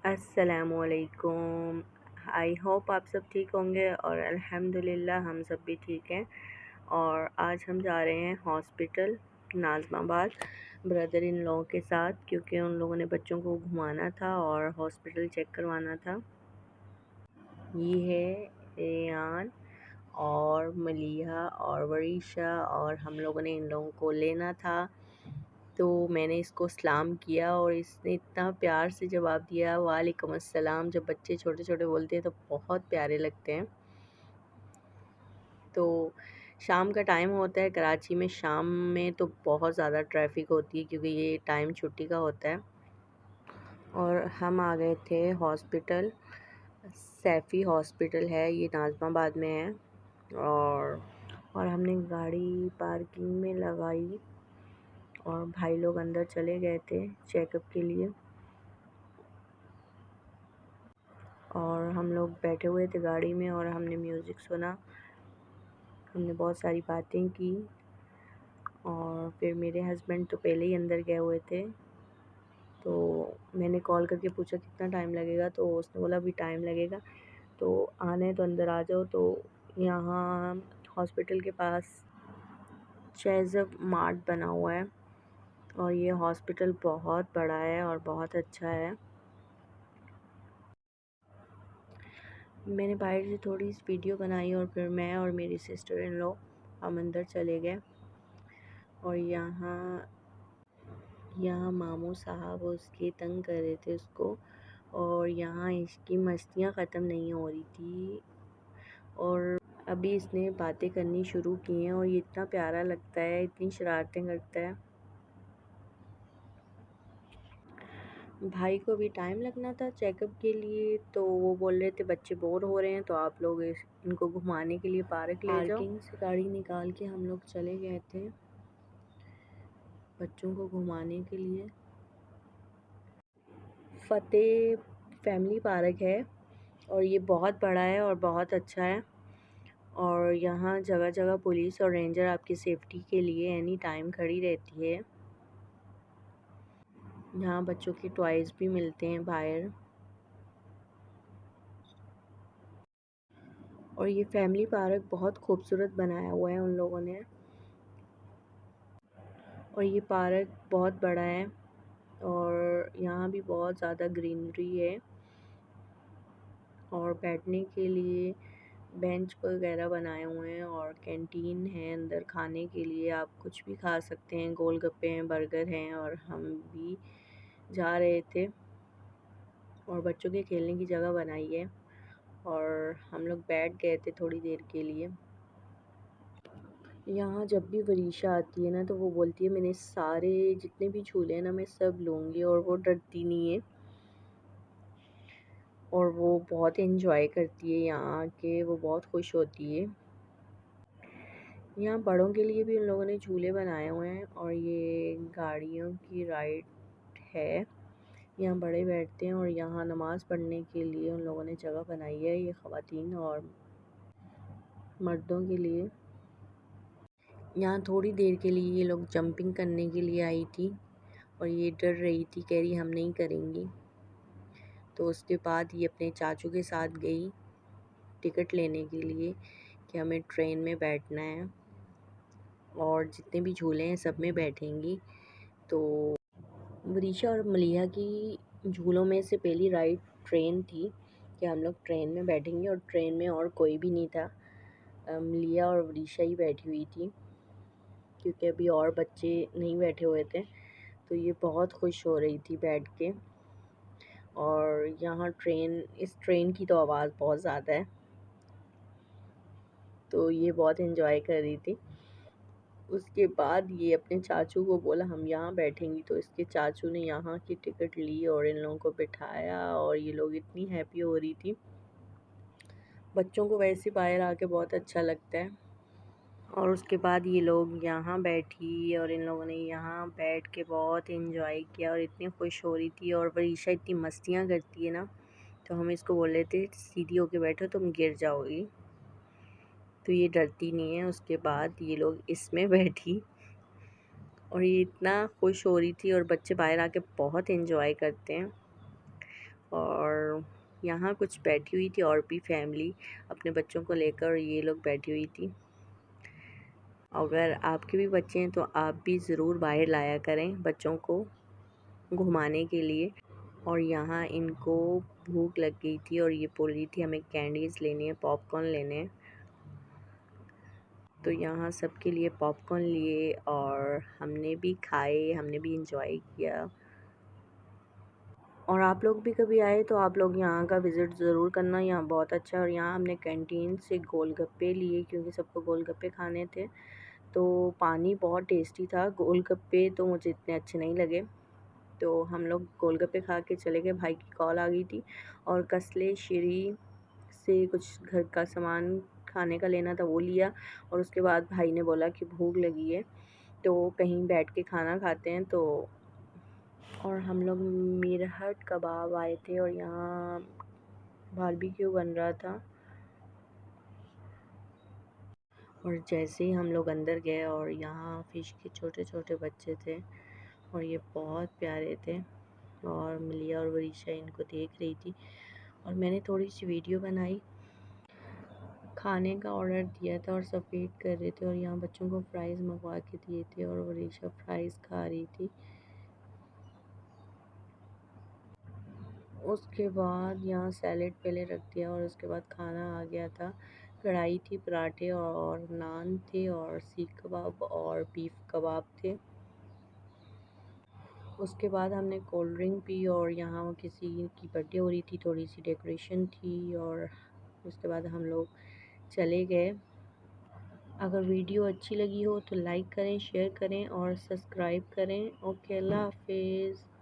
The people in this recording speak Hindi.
अस्सलामुअलैकुम। आई होप आप सब ठीक होंगे और अल्हम्दुलिल्लाह हम सब भी ठीक हैं। और आज हम जा रहे हैं हॉस्पिटल नाज़माबाद ब्रदर इन लॉ के साथ, क्योंकि उन लोगों ने बच्चों को घुमाना था और हॉस्पिटल चेक करवाना था। ये है रेयान और मलिहा और वरीशा, और हम लोगों ने इन लोगों को लेना था। तो मैंने इसको सलाम किया और इसने इतना प्यार से जवाब दिया, वालेकुम अस्सलाम। जब बच्चे छोटे छोटे बोलते हैं तो बहुत प्यारे लगते हैं। तो शाम का टाइम होता है कराची में, शाम में तो बहुत ज़्यादा ट्रैफिक होती है क्योंकि ये टाइम छुट्टी का होता है। और हम आ गए थे हॉस्पिटल, सैफ़ी हॉस्पिटल है, ये नाज़माबाद में है। और हमने गाड़ी पार्किंग में लगाई और भाई लोग अंदर चले गए थे चेकअप के लिए। और हम लोग बैठे हुए थे गाड़ी में और हमने म्यूज़िक सुना, हमने बहुत सारी बातें की। और फिर मेरे हस्बैंड तो पहले ही अंदर गए हुए थे, तो मैंने कॉल करके पूछा कितना टाइम लगेगा, तो उसने बोला अभी टाइम लगेगा, तो आना है तो अंदर आ जाओ। तो यहाँ हॉस्पिटल के पास चेज़अप मार्ट बना हुआ है और ये हॉस्पिटल बहुत बड़ा है और बहुत अच्छा है। मैंने बाहर से थोड़ी सी वीडियो बनाई और फिर मैं और मेरी सिस्टर इन लॉ हम अंदर चले गए। और यहाँ मामू साहब उसके तंग कर रहे थे उसको, और यहाँ इसकी मस्तियाँ ख़त्म नहीं हो रही थी। और अभी इसने बातें करनी शुरू की हैं और ये इतना प्यारा लगता है, इतनी शरारतें करता है। भाई को भी टाइम लगना था चेकअप के लिए, तो वो बोल रहे थे बच्चे बोर हो रहे हैं तो आप लोग इनको घुमाने के लिए पार्क ले जाओ। पार्किंग से गाड़ी निकाल के हम लोग चले गए थे बच्चों को घुमाने के लिए। फ़तेह फैमिली पार्क है और ये बहुत बड़ा है और बहुत अच्छा है। और यहाँ जगह जगह पुलिस और रेंजर आपकी सेफ्टी के लिए एनी टाइम खड़ी रहती है। यहाँ बच्चों के टॉयज़ भी मिलते हैं बाहर। और ये फैमिली पार्क बहुत खूबसूरत बनाया हुआ है उन लोगों ने। और ये पार्क बहुत बड़ा है और यहाँ भी बहुत ज़्यादा ग्रीनरी है और बैठने के लिए बेंच वगैरह बनाए हुए हैं और कैंटीन है अंदर, खाने के लिए आप कुछ भी खा सकते हैं, गोलगप्पे हैं, बर्गर हैं। और हम भी जा रहे थे और बच्चों के खेलने की जगह बनाई है और हम लोग बैठ गए थे थोड़ी देर के लिए। यहाँ जब भी वरीशा आती है ना तो वो बोलती है मैंने सारे जितने भी झूले हैं ना मैं सब लूँगी, और वो डरती नहीं है और वो बहुत एंजॉय करती है यहाँ आके, वो बहुत खुश होती है। यहाँ बड़ों के लिए भी उन लोगों ने झूले बनाए हुए हैं और ये गाड़ियों की राइड है, यहाँ बड़े बैठते हैं। और यहाँ नमाज़ पढ़ने के लिए उन लोगों ने जगह बनाई है, ये ख़वातीन और मर्दों के लिए। यहाँ थोड़ी देर के लिए ये लोग जंपिंग करने के लिए आई थी और ये डर रही थी, कह रही हम नहीं करेंगी। तो उसके बाद ये अपने चाचू के साथ गई टिकट लेने के लिए कि हमें ट्रेन में बैठना है और जितने भी झूले हैं सब में बैठेंगी। तो वरीशा और मलिहा की झूलों में से पहली राइड ट्रेन थी कि हम लोग ट्रेन में बैठेंगे, और ट्रेन में और कोई भी नहीं था, मलिहा और वरीशा ही बैठी हुई थी क्योंकि अभी और बच्चे नहीं बैठे हुए थे। तो ये बहुत खुश हो रही थी बैठ के। और यहाँ इस ट्रेन की तो आवाज़ बहुत ज़्यादा है, तो ये बहुत एंजॉय कर रही थी। उसके बाद ये अपने चाचू को बोला हम यहाँ बैठेंगी, तो इसके चाचू ने यहाँ की टिकट ली और इन लोगों को बिठाया और ये लोग इतनी हैप्पी हो रही थी। बच्चों को वैसे बाहर आके बहुत अच्छा लगता है। और उसके बाद ये लोग यहाँ बैठी और इन लोगों ने यहाँ बैठ के बहुत एंजॉय किया और इतनी खुश हो रही थी। और वरीशा इतनी मस्तियाँ करती है ना, तो हम इसको बोल रहे थे सीधी होके बैठो तुम गिर जाओगी, तो ये डरती नहीं है। उसके बाद ये लोग इसमें बैठी और ये इतना खुश हो रही थी और बच्चे बाहर आके बहुत एंजॉय करते हैं। और यहाँ कुछ बैठी हुई थी और भी फैमिली अपने बच्चों को लेकर, ये लोग बैठी हुई थी। अगर आपके भी बच्चे हैं तो आप भी ज़रूर बाहर लाया करें बच्चों को घुमाने के लिए। और यहाँ इनको भूख लग गई थी और ये बोल रही थी हमें कैंडीज़ लेनी है, पॉपकॉर्न लेने हैं। तो यहाँ सबके लिए पॉपकॉर्न लिए और हमने भी खाए, हमने भी इंजॉय किया। और आप लोग भी कभी आए तो आप लोग यहाँ का विज़िट ज़रूर करना, यहाँ बहुत अच्छा है। और यहाँ हमने कैंटीन से गोलगप्पे लिए क्योंकि सबको गोलगप्पे खाने थे। तो पानी बहुत टेस्टी था, गोलगप्पे तो मुझे इतने अच्छे नहीं लगे। तो हम लोग गोलगप्पे खा के चले गए, भाई की कॉल आ गई थी और कसले श्री से कुछ घर का सामान खाने का लेना था वो लिया। और उसके बाद भाई ने बोला कि भूख लगी है तो कहीं बैठ के खाना खाते हैं। तो और हम लोग मीरहट कबाब आए थे और यहाँ बारबेक्यू बन रहा था। और जैसे ही हम लोग अंदर गए और यहाँ फ़िश के छोटे छोटे बच्चे थे और ये बहुत प्यारे थे। और मिलिया और वरीशा इनको देख रही थी और मैंने थोड़ी सी वीडियो बनाई। खाने का ऑर्डर दिया था और सब वेट कर रहे थे और यहाँ बच्चों को फ्राइज़ मंगवा के दिए थे और वरीशा फ्राइज़ खा रही थी। उसके बाद यहाँ सैलेड पहले रख दिया और उसके बाद खाना आ गया था। कढ़ाई थी, पराठे और नान थे और सीख कबाब और बीफ कबाब थे। उसके बाद हमने कोल्ड ड्रिंक पी और यहाँ किसी की बर्थडे हो रही थी, थोड़ी सी डेकोरेशन थी और उसके बाद हम लोग चले गए। अगर वीडियो अच्छी लगी हो तो लाइक करें, शेयर करें और सब्सक्राइब करें। ओके, अल्लाह हाफिज़।